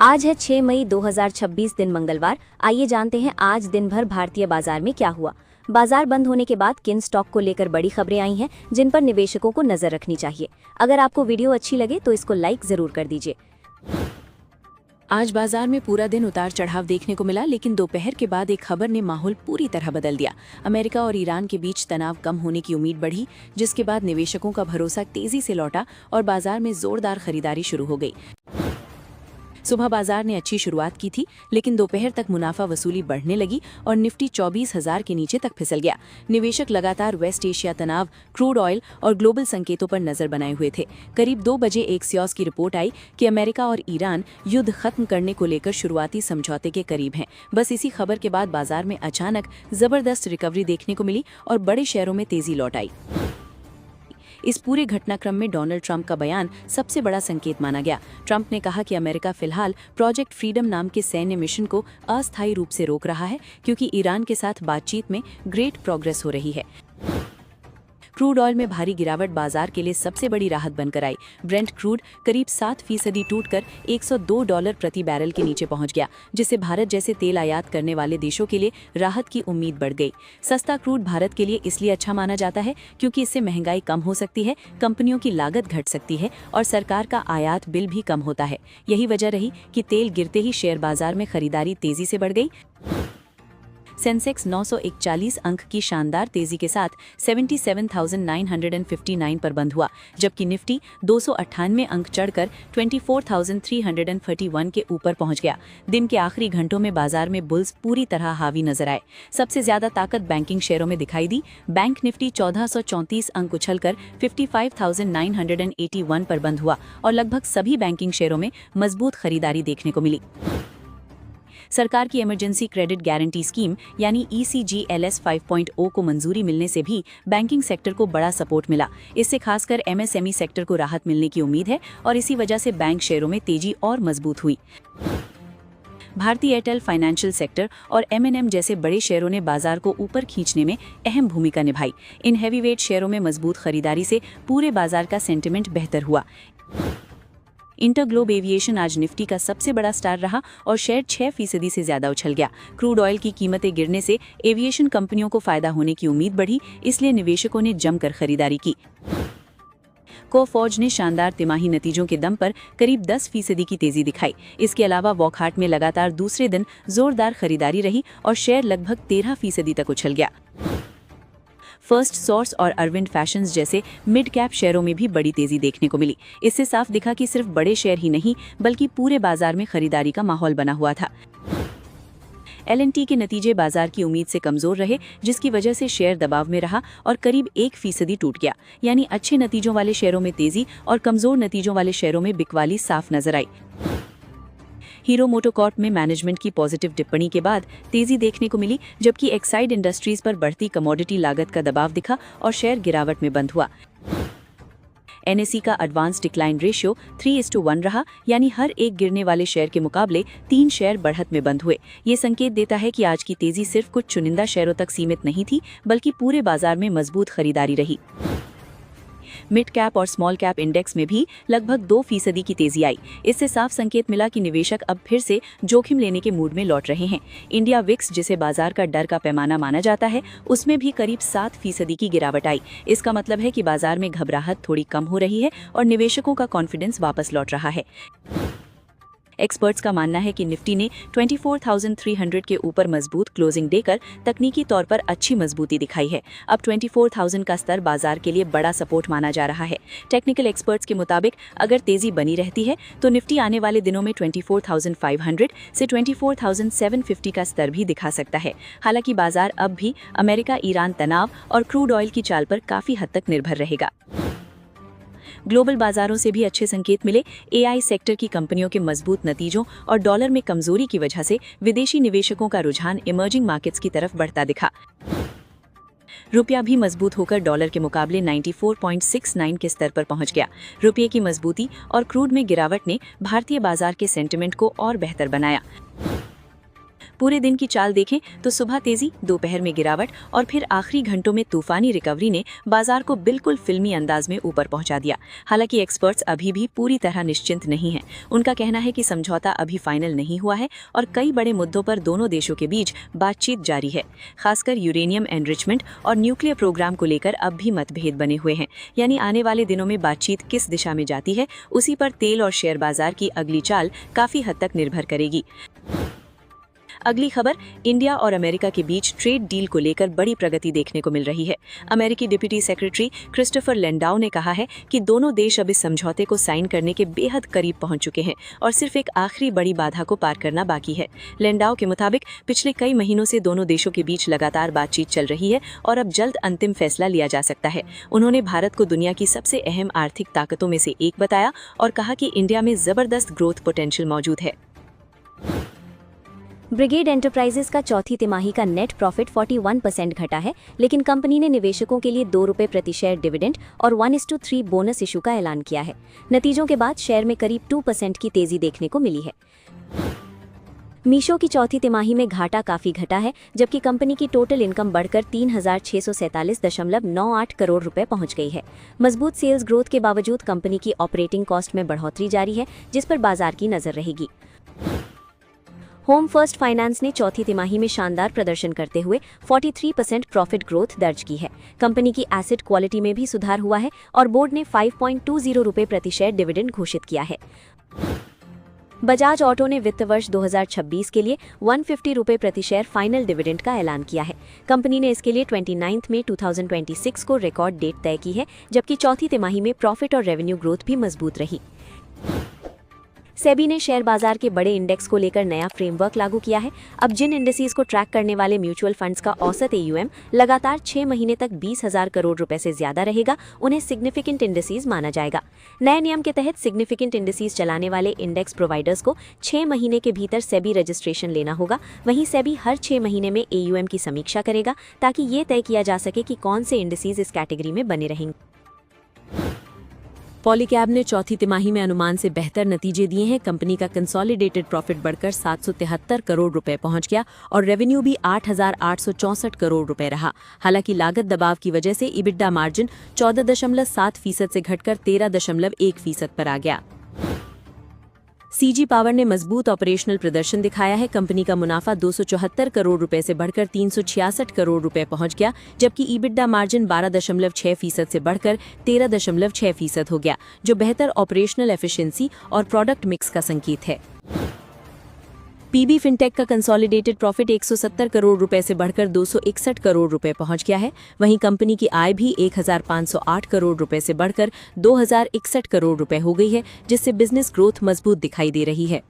आज है 6 मई 2026 दिन मंगलवार। आइए जानते हैं आज दिन भर भारतीय बाजार में क्या हुआ। बाजार बंद होने के बाद किन स्टॉक को लेकर बड़ी खबरें आई हैं जिन पर निवेशकों को नजर रखनी चाहिए। अगर आपको वीडियो अच्छी लगे तो इसको लाइक जरूर कर दीजिए। आज बाजार में पूरा दिन उतार चढ़ाव देखने को मिला, लेकिन दोपहर के बाद एक खबर ने माहौल पूरी तरह बदल दिया। अमेरिका और ईरान के बीच तनाव कम होने की उम्मीद बढ़ी, जिसके बाद निवेशकों का भरोसा तेजी से लौटा और बाजार में जोरदार खरीदारी शुरू हो गई। सुबह बाजार ने अच्छी शुरुआत की थी, लेकिन दोपहर तक मुनाफा वसूली बढ़ने लगी और निफ्टी 24,000 के नीचे तक फिसल गया। निवेशक लगातार वेस्ट एशिया तनाव, क्रूड ऑयल और ग्लोबल संकेतों पर नजर बनाए हुए थे। करीब 2 बजे एक्सियोस की रिपोर्ट आई कि अमेरिका और ईरान युद्ध खत्म करने को लेकर शुरुआती समझौते के करीब हैं। बस इसी खबर के बाद बाजार में अचानक जबरदस्त रिकवरी देखने को मिली और बड़े शेयरों में तेजी लौट आई। इस पूरे घटनाक्रम में डोनाल्ड ट्रंप का बयान सबसे बड़ा संकेत माना गया। ट्रंप ने कहा कि अमेरिका फिलहाल प्रोजेक्ट फ्रीडम नाम के सैन्य मिशन को अस्थायी रूप से रोक रहा है, क्योंकि ईरान के साथ बातचीत में ग्रेट प्रोग्रेस हो रही है। क्रूड ऑयल में भारी गिरावट बाजार के लिए सबसे बड़ी राहत बनकर आई। ब्रेंट क्रूड करीब 7% टूटकर $102 प्रति बैरल के नीचे पहुंच गया, जिससे भारत जैसे तेल आयात करने वाले देशों के लिए राहत की उम्मीद बढ़ गई। सस्ता क्रूड भारत के लिए इसलिए अच्छा माना जाता है क्योंकि इससे महंगाई कम हो सकती है, कंपनियों की लागत घट सकती है और सरकार का आयात बिल भी कम होता है। यही वजह रही कि तेल गिरते ही शेयर बाजार में खरीदारी तेजी से बढ़ गई। सेंसेक्स 941 अंक की शानदार तेजी के साथ 77,959 पर बंद हुआ, जबकि निफ्टी 298 अंक चढ़कर 24,331 के ऊपर पहुंच गया। दिन के आखिरी घंटों में बाजार में बुल्स पूरी तरह हावी नजर आए। सबसे ज्यादा ताकत बैंकिंग शेयरों में दिखाई दी। बैंक निफ्टी 1434 अंक उछलकर 55,981 पर बंद हुआ और लगभग सभी बैंकिंग शेयरों में मजबूत खरीदारी देखने को मिली। सरकार की इमरजेंसी क्रेडिट गारंटी स्कीम यानी ECGLS 5.0 को मंजूरी मिलने से भी बैंकिंग सेक्टर को बड़ा सपोर्ट मिला। इससे खासकर MSME सेक्टर को राहत मिलने की उम्मीद है और इसी वजह से बैंक शेयरों में तेजी और मजबूत हुई। भारतीय एयरटेल, फाइनेंशियल सेक्टर और M&M जैसे बड़े शेयरों ने बाजार को ऊपर खींचने में अहम भूमिका निभाई। इन हैवीवेट शेयरों में मजबूत खरीदारी से पूरे बाजार का सेंटिमेंट बेहतर हुआ। इंटरग्लोब एविएशन आज निफ्टी का सबसे बड़ा स्टार रहा और शेयर 6% से ज्यादा उछल गया। क्रूड ऑयल की कीमतें गिरने से एविएशन कंपनियों को फायदा होने की उम्मीद बढ़ी, इसलिए निवेशकों ने जमकर खरीदारी की। कोफॉर्ज ने शानदार तिमाही नतीजों के दम पर करीब 10% की तेजी दिखाई। इसके अलावा वॉकहार्ट में लगातार दूसरे दिन जोरदार खरीदारी रही और शेयर लगभग 13% तक उछल गया। फर्स्ट सोर्स और अरविंद फैशंस जैसे मिड कैप शेयरों में भी बड़ी तेजी देखने को मिली। इससे साफ दिखा कि सिर्फ बड़े शेयर ही नहीं बल्कि पूरे बाजार में खरीदारी का माहौल बना हुआ था। L&T के नतीजे बाजार की उम्मीद से कमजोर रहे, जिसकी वजह से शेयर दबाव में रहा और करीब 1% टूट गया। यानी अच्छे नतीजों वाले शेयरों में तेजी और कमजोर नतीजों वाले शेयरों में बिकवाली साफ नजर आई। हीरो मोटोकॉर्प में मैनेजमेंट की पॉजिटिव टिप्पणी के बाद तेजी देखने को मिली, जबकि एक्साइड इंडस्ट्रीज पर बढ़ती कमोडिटी लागत का दबाव दिखा और शेयर गिरावट में बंद हुआ। NSE का एडवांस डिक्लाइन रेशियो 3:1 रहा, यानी हर एक गिरने वाले शेयर के मुकाबले 3 शेयर बढ़त में बंद हुए। ये संकेत देता है कि आज की तेजी सिर्फ कुछ चुनिंदा शेयरों तक सीमित नहीं थी, बल्कि पूरे बाजार में मजबूत खरीदारी रही। मिड कैप और स्मॉल कैप इंडेक्स में भी लगभग 2% की तेजी आई। इससे साफ संकेत मिला कि निवेशक अब फिर से जोखिम लेने के मूड में लौट रहे हैं। इंडिया विक्स, जिसे बाजार का डर का पैमाना माना जाता है, उसमें भी करीब 7% की गिरावट आई। इसका मतलब है कि बाजार में घबराहट थोड़ी कम हो रही है और निवेशकों का कॉन्फिडेंस वापस लौट रहा है। एक्सपर्ट्स का मानना है कि निफ्टी ने 24,300 के ऊपर मजबूत क्लोजिंग देकर तकनीकी तौर पर अच्छी मजबूती दिखाई है। अब 24,000 का स्तर बाजार के लिए बड़ा सपोर्ट माना जा रहा है। टेक्निकल एक्सपर्ट्स के मुताबिक अगर तेजी बनी रहती है तो निफ्टी आने वाले दिनों में 24,500 से 24,750 का स्तर भी दिखा सकता है। हालांकि बाजार अब भी अमेरिका ईरान तनाव और क्रूड ऑयल की चाल पर काफी हद तक निर्भर रहेगा। ग्लोबल बाजारों से भी अच्छे संकेत मिले। AI सेक्टर की कंपनियों के मजबूत नतीजों और डॉलर में कमजोरी की वजह से विदेशी निवेशकों का रुझान इमर्जिंग मार्केट्स की तरफ बढ़ता दिखा। रुपया भी मजबूत होकर डॉलर के मुकाबले 94.69 के स्तर पर पहुंच गया। रुपये की मजबूती और क्रूड में गिरावट ने भारतीय बाजार के सेंटिमेंट को और बेहतर बनाया। पूरे दिन की चाल देखें तो सुबह तेजी, दोपहर में गिरावट और फिर आखिरी घंटों में तूफानी रिकवरी ने बाजार को बिल्कुल फिल्मी अंदाज में ऊपर पहुंचा दिया। हालांकि एक्सपर्ट्स अभी भी पूरी तरह निश्चिंत नहीं हैं। उनका कहना है कि समझौता अभी फाइनल नहीं हुआ है और कई बड़े मुद्दों पर दोनों देशों के बीच बातचीत जारी है। खासकर यूरेनियम एनरिचमेंट और न्यूक्लियर प्रोग्राम को लेकर अब भी मतभेद बने हुए हैं। यानी आने वाले दिनों में बातचीत किस दिशा में जाती है, उसी पर तेल और शेयर बाजार की अगली चाल काफी हद तक निर्भर करेगी। अगली खबर, इंडिया और अमेरिका के बीच ट्रेड डील को लेकर बड़ी प्रगति देखने को मिल रही है। अमेरिकी डिप्टी सेक्रेटरी क्रिस्टोफर लैंडाउ ने कहा है कि दोनों देश अब इस समझौते को साइन करने के बेहद करीब पहुंच चुके हैं और सिर्फ एक आखिरी बड़ी बाधा को पार करना बाकी है। लैंडाउ के मुताबिक पिछले कई महीनों से दोनों देशों के बीच लगातार बातचीत चल रही है और अब जल्द अंतिम फैसला लिया जा सकता है। उन्होंने भारत को दुनिया की सबसे अहम आर्थिक ताकतों में से एक बताया और कहा कि इंडिया में जबरदस्त ग्रोथ पोटेंशियल मौजूद है। ब्रिगेड एंटरप्राइजेस का चौथी तिमाही का नेट प्रॉफिट 41% घटा है, लेकिन कंपनी ने निवेशकों के लिए ₹2 प्रति शेयर डिविडेंड और 1:3 बोनस इशू का ऐलान किया है। नतीजों के बाद शेयर में करीब 2% की तेजी देखने को मिली है। मीशो की चौथी तिमाही में घाटा काफी घटा है, जबकि कंपनी की टोटल इनकम बढ़कर 3,647.98 करोड़ रुपए पहुंच गई है। मजबूत सेल्स ग्रोथ के बावजूद कंपनी की ऑपरेटिंग कॉस्ट में बढ़ोतरी जारी है, जिस पर बाजार की नजर रहेगी। होम फर्स्ट फाइनेंस ने चौथी तिमाही में शानदार प्रदर्शन करते हुए 43% प्रॉफिट ग्रोथ दर्ज की है। कंपनी की एसेट क्वालिटी में भी सुधार हुआ है और बोर्ड ने ₹5.20 प्रति शेयर डिविडेंड घोषित किया है। बजाज ऑटो ने वित्त वर्ष 2026 के लिए ₹150 प्रति शेयर फाइनल डिविडेंड का ऐलान किया है। कंपनी ने इसके लिए 29 मई 2026 को रिकॉर्ड डेट तय की है, जबकि चौथी तिमाही में प्रॉफिट और रेवेन्यू ग्रोथ भी मजबूत रही। सेबी ने शेयर बाजार के बड़े इंडेक्स को लेकर नया फ्रेमवर्क लागू किया है। अब जिन इंडेक्सेस को ट्रैक करने वाले म्यूचुअल फंड्स का औसत AUM लगातार 6 महीने तक 20,000 करोड़ रुपए से ज्यादा रहेगा, उन्हें सिग्निफिकेंट इंडेक्सेस माना जाएगा। नए नियम के तहत सिग्निफिकेंट इंडेक्सेस चलाने वाले इंडेक्स प्रोवाइडर्स को 6 महीने के भीतर सेबी रजिस्ट्रेशन लेना होगा। वहीं सेबी हर 6 महीने में AUM की समीक्षा करेगा, ताकि ये तय किया जा सके कि कौन से इंडेक्सेस इस कैटेगरी में बने रहेंगे। पॉलीकैब ने चौथी तिमाही में अनुमान से बेहतर नतीजे दिए हैं। कंपनी का कंसोलिडेटेड प्रॉफिट बढ़कर 773 करोड़ रुपए पहुंच गया और रेवेन्यू भी 8,864 करोड़ रुपए रहा। हालांकि लागत दबाव की वजह से इबिडा मार्जिन 14.7% से घटकर 13.1% पर आ गया। सीजी पावर ने मजबूत ऑपरेशनल प्रदर्शन दिखाया है। कंपनी का मुनाफा 274 करोड़ रुपए से बढ़कर 366 करोड़ रुपए पहुंच गया, जबकि ईबिडा मार्जिन 12.6% से बढ़कर 13.6% हो गया, जो बेहतर ऑपरेशनल एफिशिएंसी और प्रोडक्ट मिक्स का संकेत है। पीबी फिनटेक का कंसोलिडेटेड प्रॉफिट 170 करोड़ रुपए से बढ़कर 261 करोड़ रुपए पहुंच गया है। वहीं कंपनी की आय भी 1,508 करोड़ रुपए से बढ़कर 2,061 करोड़ रुपए हो गई है, जिससे बिजनेस ग्रोथ मजबूत दिखाई दे रही है।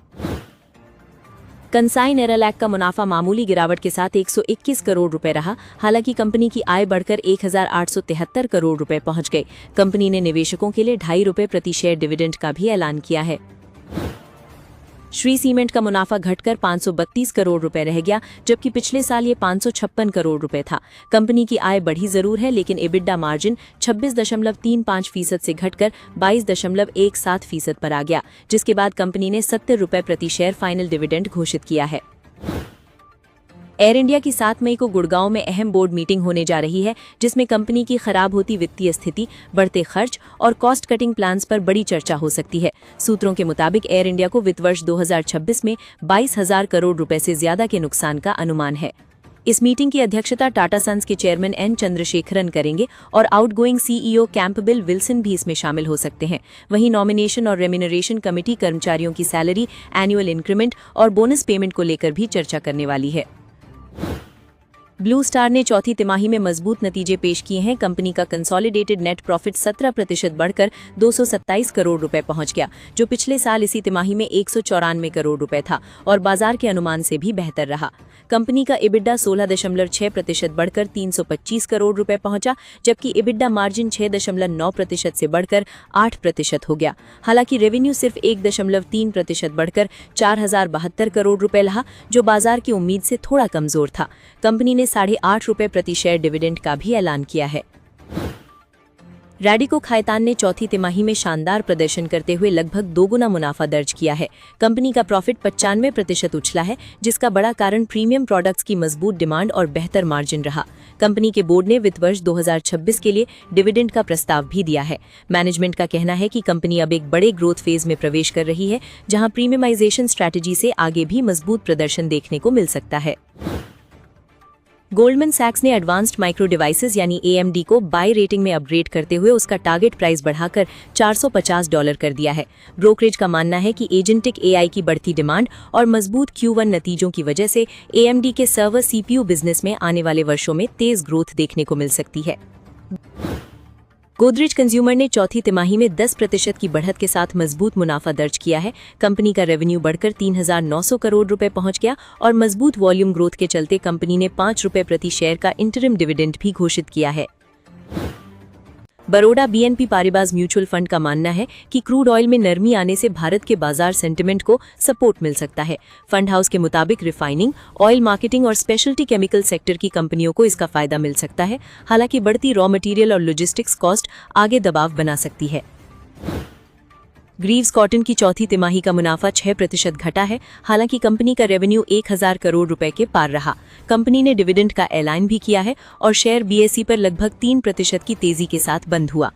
कंसाई नेरोलैक का मुनाफा मामूली गिरावट के साथ 121 करोड़ रुपए रहा। हालांकि कंपनी की आय बढ़कर 1,873 करोड़ रुपए पहुंच गई। कंपनी ने निवेशकों के लिए ₹2.5 प्रति शेयर डिविडेंड का भी ऐलान किया है। श्री सीमेंट का मुनाफा घटकर 532 करोड़ रुपए रह गया, जबकि पिछले साल ये 556 करोड़ रुपए था। कंपनी की आय बढ़ी जरूर है, लेकिन एबिडा मार्जिन 26.35% से घटकर 22.17% पर आ गया, जिसके बाद कंपनी ने ₹70 प्रति शेयर फाइनल डिविडेंड घोषित किया है। एयर इंडिया की 7 मई को गुड़गांव में अहम बोर्ड मीटिंग होने जा रही है, जिसमें कंपनी की खराब होती वित्तीय स्थिति, बढ़ते खर्च और कॉस्ट कटिंग प्लान्स पर बड़ी चर्चा हो सकती है। सूत्रों के मुताबिक एयर इंडिया को वित्त वर्ष 2026 में 22,000 करोड़ रुपए से ज्यादा के नुकसान का अनुमान है। इस मीटिंग की अध्यक्षता टाटा सन्स के चेयरमैन एन चंद्रशेखरन करेंगे और आउटगोइंग CEO कैंपबेल विल्सन भी इसमें शामिल हो सकते हैं। वहीं नॉमिनेशन और रेम्यूनरेशन कमेटी कर्मचारियों की सैलरी, एनुअल इंक्रीमेंट और बोनस पेमेंट को लेकर भी चर्चा करने वाली है। ब्लू स्टार ने चौथी तिमाही में मजबूत नतीजे पेश किए हैं। कंपनी का कंसोलिडेटेड नेट प्रॉफिट 17% बढ़कर 227 करोड़ रुपए पहुंच गया, जो पिछले साल इसी तिमाही में 194 करोड़ रुपए था और बाजार के अनुमान से भी बेहतर रहा। कंपनी का इबिडा 16.6% बढ़कर 325 करोड़ रुपए पहुंचा, जबकि इबिडा मार्जिन 6.9% से बढ़कर 8% हो गया। हालांकि रेवेन्यू सिर्फ 1.3% बढ़कर 4,072 करोड़ रुपए रहा, जो बाजार की उम्मीद से थोड़ा कमजोर था। कंपनी ने ₹8.5 प्रति शेयर डिविडेंड का भी ऐलान किया है। रैडिको खायतान ने चौथी तिमाही में शानदार प्रदर्शन करते हुए लगभग दोगुना मुनाफा दर्ज किया है। कंपनी का प्रॉफिट 95% उछला है, जिसका बड़ा कारण प्रीमियम प्रोडक्ट्स की मजबूत डिमांड और बेहतर मार्जिन रहा। कंपनी के बोर्ड ने वित्त वर्ष 2026 के लिए डिविडेंड का प्रस्ताव भी दिया है। मैनेजमेंट का कहना है कि कंपनी अब एक बड़े ग्रोथ फेज में प्रवेश कर रही है, जहां प्रीमियमाइजेशन स्ट्रैटेजी से आगे भी मजबूत प्रदर्शन देखने को मिल सकता है। गोल्डमैन सैक्स ने एडवांस्ड माइक्रो डिवाइसेस यानी AMD को बाय रेटिंग में अपग्रेड करते हुए उसका टारगेट प्राइस बढ़ाकर $450 कर दिया है। ब्रोकरेज का मानना है कि एजेंटिक AI की बढ़ती डिमांड और मजबूत Q1 नतीजों की वजह से AMD के सर्वर CPU बिजनेस में आने वाले वर्षों में तेज ग्रोथ देखने को मिल सकती है। गोदरेज कंज्यूमर ने चौथी तिमाही में 10% की बढ़त के साथ मजबूत मुनाफा दर्ज किया है। कंपनी का रेवेन्यू बढ़कर 3,900 करोड़ रुपए पहुंच गया और मजबूत वॉल्यूम ग्रोथ के चलते कंपनी ने ₹5 प्रति शेयर का इंटरिम डिविडेंड भी घोषित किया है। बरोडा BNP पारिबास म्यूचुअल फंड का मानना है कि क्रूड ऑयल में नरमी आने से भारत के बाजार सेंटिमेंट को सपोर्ट मिल सकता है। फंड हाउस के मुताबिक रिफाइनिंग, ऑयल मार्केटिंग और स्पेशलिटी केमिकल सेक्टर की कंपनियों को इसका फायदा मिल सकता है। हालांकि बढ़ती रॉ मटेरियल और लॉजिस्टिक्स कॉस्ट आगे दबाव बना सकती है। ग्रीव्स कॉटन की चौथी तिमाही का मुनाफा 6% घटा है। हालांकि कंपनी का रेवेन्यू 1,000 करोड़ रुपए के पार रहा। कंपनी ने डिविडेंड का ऐलान भी किया है और शेयर BSE पर लगभग 3% की तेजी के साथ बंद हुआ।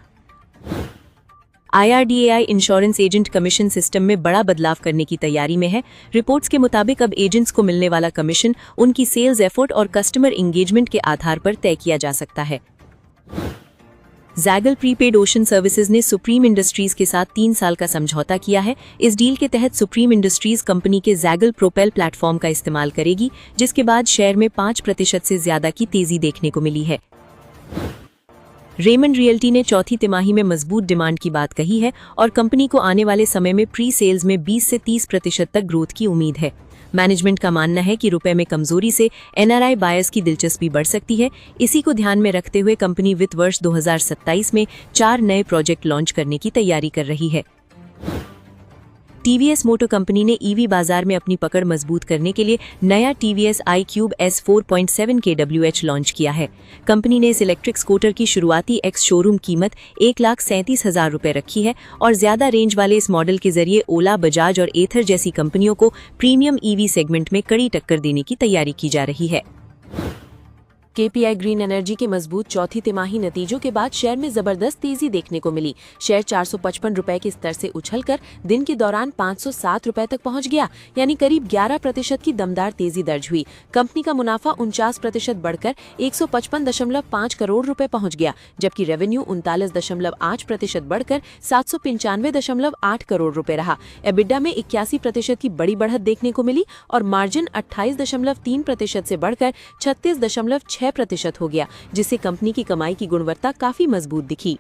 IRDAI insurance agent commission system में बड़ा बदलाव करने की तैयारी में है। रिपोर्ट्स के मुताबिक अब एजेंट्स को मिलने वाला कमीशन उनकी सेल्स एफर्ट और कस्टमर एंगेजमेंट के आधार पर तय किया जा सकता है। जैगल प्रीपेड ओशन सर्विसेज ने सुप्रीम इंडस्ट्रीज के साथ 3 साल का समझौता किया है। इस डील के तहत सुप्रीम इंडस्ट्रीज कंपनी के जैगल प्रोपेल प्लेटफॉर्म का इस्तेमाल करेगी, जिसके बाद शेयर में 5% से ज्यादा की तेजी देखने को मिली है। रेमंड रियल्टी ने चौथी तिमाही में मजबूत डिमांड की बात कही है और कंपनी को आने वाले समय में प्री सेल्स में 20 से 30% तक ग्रोथ की उम्मीद है। मैनेजमेंट का मानना है कि रुपए में कमजोरी से NRI बायर्स की दिलचस्पी बढ़ सकती है। इसी को ध्यान में रखते हुए कंपनी वित्त वर्ष 2027 में 4 नए प्रोजेक्ट लॉन्च करने की तैयारी कर रही है। TVS मोटर कंपनी ने EV बाजार में अपनी पकड़ मजबूत करने के लिए नया TVS iQube S 4.7 kWh launch किया है। कंपनी ने इस इलेक्ट्रिक स्कूटर की शुरुआती एक्स शोरूम कीमत 1,37,000 रुपए रखी है और ज्यादा रेंज वाले इस मॉडल के जरिए ओला, बजाज और एथर जैसी कंपनियों को प्रीमियम EV सेगमेंट में कड़ी टक्कर देने की तैयारी की जा रही है। KPI ग्रीन एनर्जी के मजबूत चौथी तिमाही नतीजों के बाद शेयर में जबरदस्त तेजी देखने को मिली। शेयर 455 रुपए के स्तर से उछलकर दिन के दौरान 507 रुपए तक पहुंच गया, यानी करीब 11% की दमदार तेजी दर्ज हुई। कंपनी का मुनाफा 49% बढ़कर 155.5 करोड़ रुपए पहुंच गया, जबकि रेवेन्यू 39.8% बढ़कर 795.8 करोड़ रुपए रहा। एबिडा में 81% की बड़ी बढ़त देखने को मिली और मार्जिन 28.3% से बढ़कर 36.6% हो गया, जिससे कंपनी की कमाई की गुणवत्ता काफी मजबूत दिखी।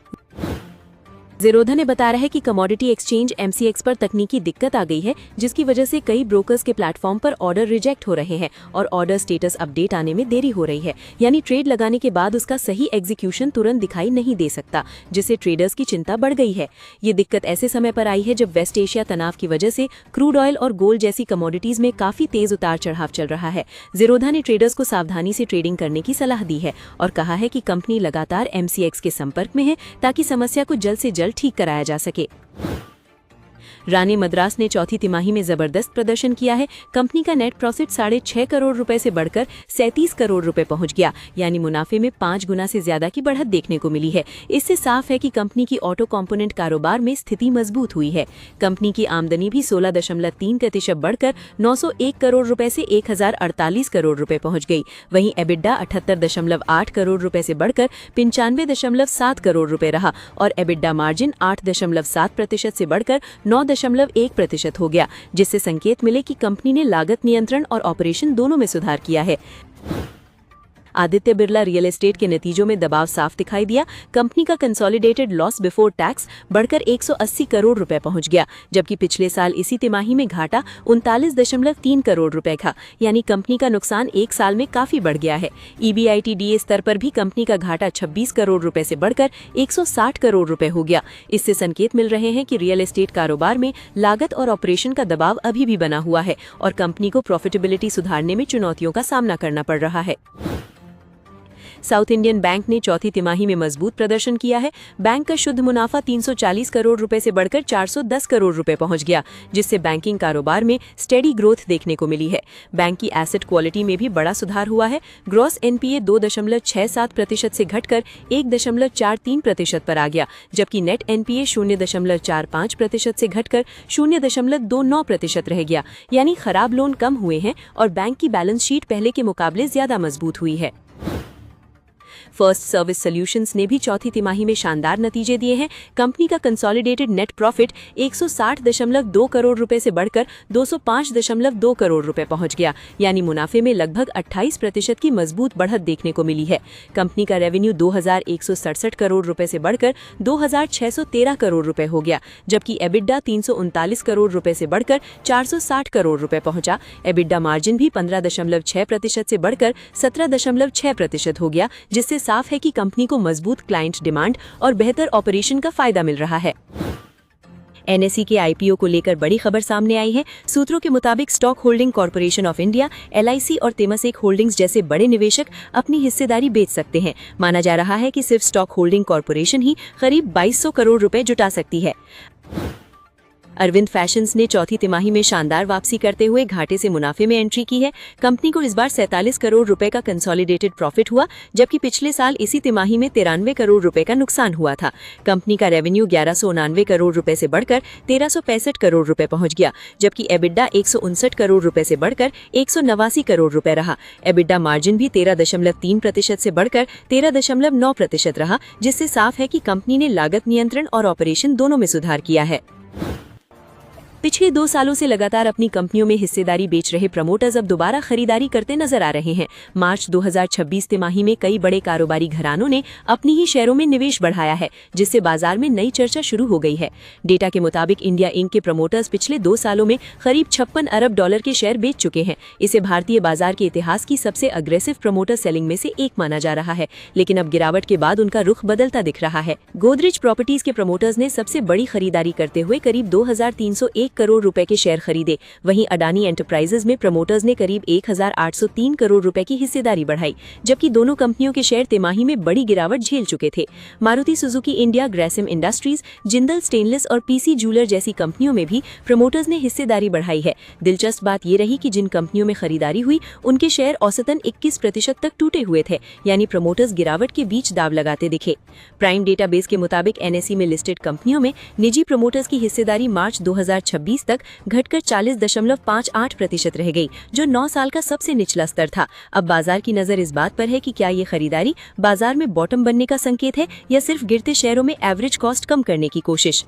ज़ेरोधा ने बताया है कि कमोडिटी एक्सचेंज MCX पर तकनीकी दिक्कत आ गई है, जिसकी वजह से कई ब्रोकर्स के प्लेटफॉर्म पर ऑर्डर रिजेक्ट हो रहे हैं और ऑर्डर स्टेटस अपडेट आने में देरी हो रही है, यानी ट्रेड लगाने के बाद उसका सही एग्जीक्यूशन तुरंत दिखाई नहीं दे सकता, जिससे ट्रेडर्स की चिंता बढ़ गई है। ये दिक्कत ऐसे समय पर आई है जब वेस्ट एशिया तनाव की वजह से क्रूड ऑयल और गोल्ड जैसी कमोडिटीज में काफी तेज उतार चढ़ाव चल रहा है। ज़ेरोधा ने ट्रेडर्स को सावधानी से ट्रेडिंग करने की सलाह दी है और कहा है कि कंपनी लगातार MCX के संपर्क में है ताकि समस्या को जल्द से जल्द ठीक कराया जा सके। रानी मद्रास ने चौथी तिमाही में जबरदस्त प्रदर्शन किया है। कंपनी का नेट प्रॉफिट 6.5 करोड़ रुपए से बढ़कर 37 करोड़ रुपए पहुंच गया, यानी मुनाफे में 5 गुना से ज्यादा की बढ़त देखने को मिली है। इससे साफ है कि कंपनी की ऑटो कंपोनेंट कारोबार में स्थिति मजबूत हुई है। कंपनी की आमदनी भी 16.3% बढ़कर 901 करोड़ रुपए से 1,048 करोड़ रुपए पहुंच गई। वहीं एबिडा 78.8 करोड़ रुपए से बढ़कर 95.7 करोड़ रुपए रहा और एबिडा मार्जिन 8.7% से बढ़कर 9.1% हो गया, जिससे संकेत मिले कि कंपनी ने लागत नियंत्रण और ऑपरेशन दोनों में सुधार किया है। आदित्य बिरला रियल एस्टेट के नतीजों में दबाव साफ दिखाई दिया। कंपनी का कंसोलिडेटेड लॉस बिफोर टैक्स बढ़कर 180 करोड़ रुपए पहुंच गया, जबकि पिछले साल इसी तिमाही में घाटा 39.3 करोड़ रुपए था, यानी कंपनी का नुकसान एक साल में काफी बढ़ गया है। EBITDA स्तर पर भी कंपनी का घाटा 26 करोड़ रुपए से बढ़कर 160 करोड़ रुपए हो गया। इससे संकेत मिल रहे हैं कि रियल एस्टेट कारोबार में लागत और ऑपरेशन का दबाव अभी भी बना हुआ है और कंपनी को प्रॉफिटेबिलिटी सुधारने में चुनौतियों का सामना करना पड़ रहा है। साउथ इंडियन बैंक ने चौथी तिमाही में मजबूत प्रदर्शन किया है। बैंक का शुद्ध मुनाफा 340 करोड़ रुपए से बढ़कर 410 करोड़ रुपए पहुंच गया, जिससे बैंकिंग कारोबार में स्टेडी ग्रोथ देखने को मिली है। बैंक की एसेट क्वालिटी में भी बड़ा सुधार हुआ है। ग्रॉस एनपीए 2.67% से घटकर 1.43% पर आ गया, जबकि नेट एनपीए 0.45% से घटकर 0.29% रह गया। यानी खराब लोन कम हुए हैं और बैंक की बैलेंस शीट पहले के मुकाबले ज्यादा मजबूत हुई है। फर्स्ट सर्विस सॉल्यूशंस ने भी चौथी तिमाही में शानदार नतीजे दिए हैं। कंपनी का कंसोलिडेटेड नेट प्रॉफिट 160.2 करोड़ रुपए से बढ़कर 205.2 करोड़ रुपए पहुंच गया, यानी मुनाफे में लगभग 28% की मजबूत बढ़त देखने को मिली है। कंपनी का रेवेन्यू 2167 करोड़ रुपए से बढ़कर 2613 करोड़ रुपए हो गया, जबकि एबिडा 339 करोड़ रुपए से बढ़कर 460 करोड़ रुपए पहुंचा। एबिडा मार्जिन भी 15.6% से बढ़कर 17.6% हो गया, जिससे साफ है कि कंपनी को मजबूत क्लाइंट डिमांड और बेहतर ऑपरेशन का फायदा मिल रहा है। एनएसई के आईपीओ को लेकर बड़ी खबर सामने आई है। सूत्रों के मुताबिक stock holding corporation of India, LIC और तेमासेक होल्डिंग्स जैसे बड़े निवेशक अपनी हिस्सेदारी बेच सकते हैं। माना जा रहा है कि सिर्फ स्टॉक होल्डिंग कॉर्पोरेशन ही करीब 2200 करोड़ रुपए जुटा सकती है। अरविंद फैशंस ने चौथी तिमाही में शानदार वापसी करते हुए घाटे से मुनाफे में एंट्री की है। कंपनी को इस बार 47 करोड़ रुपए का कंसोलिडेटेड प्रॉफिट हुआ, जबकि पिछले साल इसी तिमाही में 93 करोड़ रुपए का नुकसान हुआ था। कंपनी का रेवेन्यू 1199 करोड़ रुपए से बढ़कर 1365 करोड़ रुपए पहुंच गया, जबकि एबिडा 159 करोड़ रुपए से बढ़कर 189 करोड़ रुपए रहा। एबिडा मार्जिन भी 13.3% से बढ़कर 13.9% रहा, जिससे साफ है कि कंपनी ने लागत नियंत्रण और ऑपरेशन दोनों में सुधार किया है। पिछले 2 सालों से लगातार अपनी कंपनियों में हिस्सेदारी बेच रहे प्रमोटर्स अब दोबारा खरीदारी करते नजर आ रहे हैं। मार्च 2026 तिमाही में कई बड़े कारोबारी घरानों ने अपनी ही शेयरों में निवेश बढ़ाया है, जिससे बाजार में नई चर्चा शुरू हो गई है। डेटा के मुताबिक इंडिया इंक के प्रमोटर्स पिछले 2 सालों में करीब 56 अरब डॉलर के शेयर बेच चुके हैं। इसे भारतीय बाजार के इतिहास की सबसे अग्रेसिव प्रमोटर सेलिंग में से एक माना जा रहा है, लेकिन अब गिरावट के बाद उनका रुख बदलता दिख रहा है। गोदरेज प्रॉपर्टीज के प्रमोटर्स ने सबसे बड़ी खरीदारी करते हुए करीब 2301 करोड़ रुपए के शेयर खरीदे। वहीं अडानी एंटरप्राइजेज में प्रमोटर्स ने करीब 1803 करोड़ रुपए की हिस्सेदारी बढ़ाई, जबकि दोनों कंपनियों के शेयर तिमाही में बड़ी गिरावट झेल चुके थे। Maruti Suzuki India, Grasim industries, Jindal stainless और पीसी जूलर जैसी कंपनियों में भी प्रमोटर्स ने हिस्सेदारी बढ़ाई है। दिलचस्प बात यह रही कि जिन कंपनियों में खरीदारी हुई उनके शेयर औसतन 21% तक टूटे हुए थे, यानी प्रमोटर्स गिरावट के बीच दाव लगाते दिखे। प्राइम डेटाबेस के मुताबिक एनएसई में लिस्टेड कंपनियों में निजी प्रमोटर्स की हिस्सेदारी मार्च 2026 तक घटकर 40.58% रह गई, जो 9 साल का सबसे निचला स्तर था। अब बाजार की नजर इस बात पर है कि क्या ये खरीदारी बाजार में बॉटम बनने का संकेत है या सिर्फ गिरते शेयरों में एवरेज कॉस्ट कम करने की कोशिश।